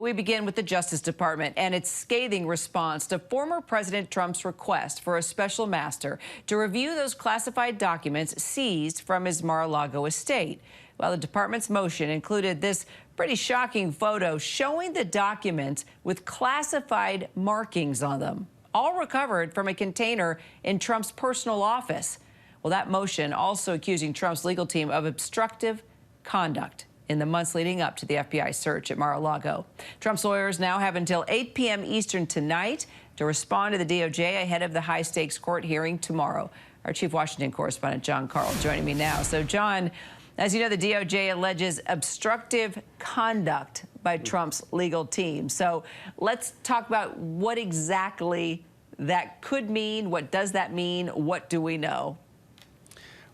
We begin with the Justice Department and its scathing response to former President Trump's request for a special master to review those classified documents seized from his Mar-a-Lago estate. Well, the department's motion included this pretty shocking photo showing the documents with classified markings on them, all recovered from a container in Trump's personal office. Well, that motion also accusing Trump's legal team of obstructive conduct in the months leading up to the FBI search at Mar-a-Lago. Trump's lawyers now have until 8 p.m. Eastern tonight to respond to the DOJ ahead of the high-stakes court hearing tomorrow. Our chief Washington correspondent, Jonathan Karl, joining me now. So, John, as you know, the DOJ alleges obstructive conduct by Trump's legal team. So let's talk about what exactly that could mean. What does that mean? What do we know?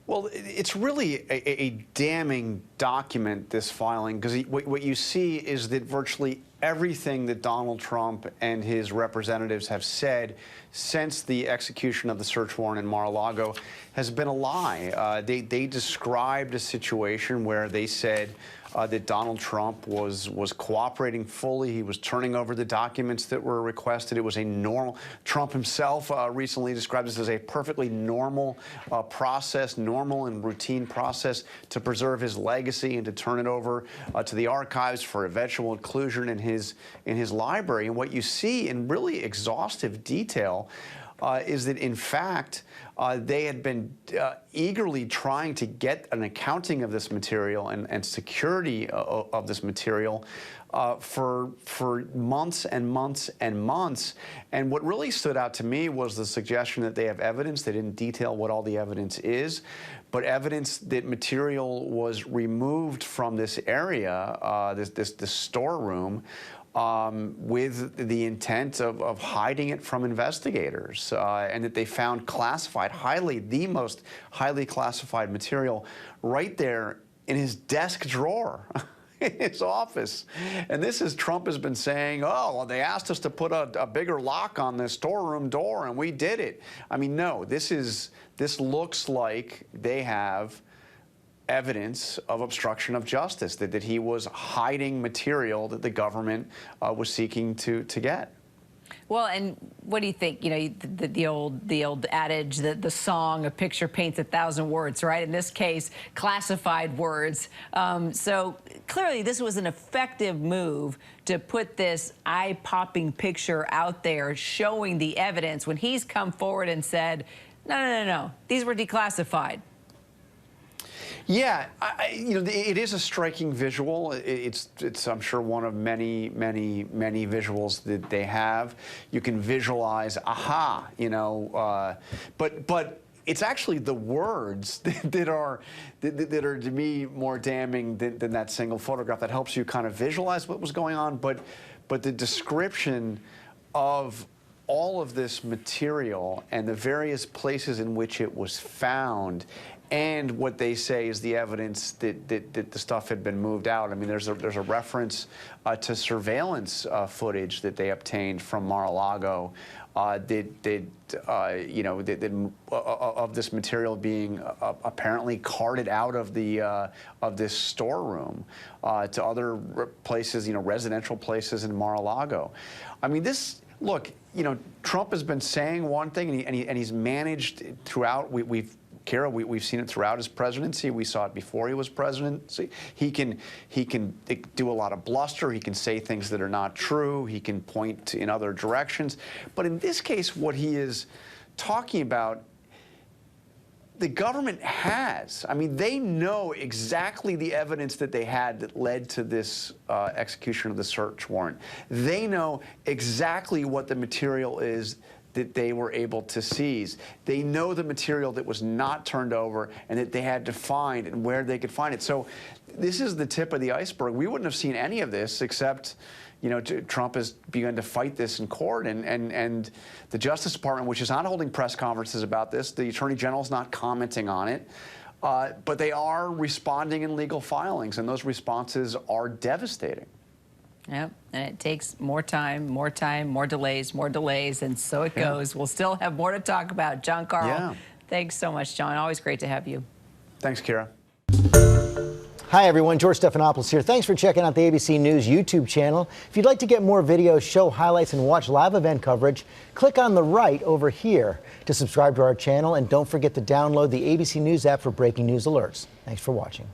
Well, it's really a damning document, this filing, because what you see is that virtually everything that Donald Trump and his representatives have said since the execution of the search warrant in Mar-a-Lago has been a lie. They described a situation where they said that Donald Trump was cooperating fully. He was turning over the documents that were requested. It was a normal. Trump himself recently described this as a perfectly normal process, normal and routine process to preserve his legacy and to turn it over to the archives for eventual inclusion in his library. And what you see in really exhaustive detail is that, in fact, they had been eagerly trying to get an accounting of this material and security of this material for months and months and months. And what really stood out to me was the suggestion that they have evidence. They didn't detail what all the evidence is, but evidence that material was removed from this area, this storeroom, with the intent of hiding it from investigators, and that they found classified, the most highly classified material right there in his desk drawer in his office. And this is, Trump has been saying, oh, well, they asked us to put a bigger lock on the storeroom door, and we did it. I mean, no, this looks like they have evidence of obstruction of justice, that he was hiding material that the government was seeking to get. Well, and what do you think? You know, the old adage, the song, a picture paints 1,000 words, right? In this case, classified words. So clearly this was an effective move to put this eye-popping picture out there showing the evidence when he's come forward and said, no, these were declassified. Yeah, you know, it is a striking visual. It's I'm sure one of many visuals that they have. You can visualize, aha, you know, but it's actually the words that are to me more damning than that single photograph. That helps you kind of visualize what was going on, but the description of all of this material and the various places in which it was found, and what they say is the evidence that the stuff had been moved out. I mean, there's a reference to surveillance footage that they obtained from Mar-a-Lago of this material being apparently carted out of this storeroom to other places, you know, residential places in Mar-a-Lago. I mean, this. Look, you know, Trump has been saying one thing, and he's managed throughout. Kara, we've seen it throughout his presidency. We saw it before he was president. He can do a lot of bluster. He can say things that are not true. He can point in other directions. But in this case, what he is talking about, the government has. I mean, they know exactly the evidence that they had that led to this execution of the search warrant. They know exactly what the material is that they were able to seize. They know the material that was not turned over and that they had to find and where they could find it. So this is the tip of the iceberg. We wouldn't have seen any of this except, you know, Trump has begun to fight this in court, and the Justice Department, which is not holding press conferences about this, the Attorney General is not commenting on it, but they are responding in legal filings, and those responses are devastating. Yep, and it takes more time, more delays, and so it goes. We'll still have more to talk about. Jonathan Karl, thanks so much, John. Always great to have you. Thanks, Kara. Hi, everyone. George Stephanopoulos here. Thanks for checking out the ABC News YouTube channel. If you'd like to get more videos, show highlights, and watch live event coverage, click on the right over here to subscribe to our channel. And don't forget to download the ABC News app for breaking news alerts. Thanks for watching.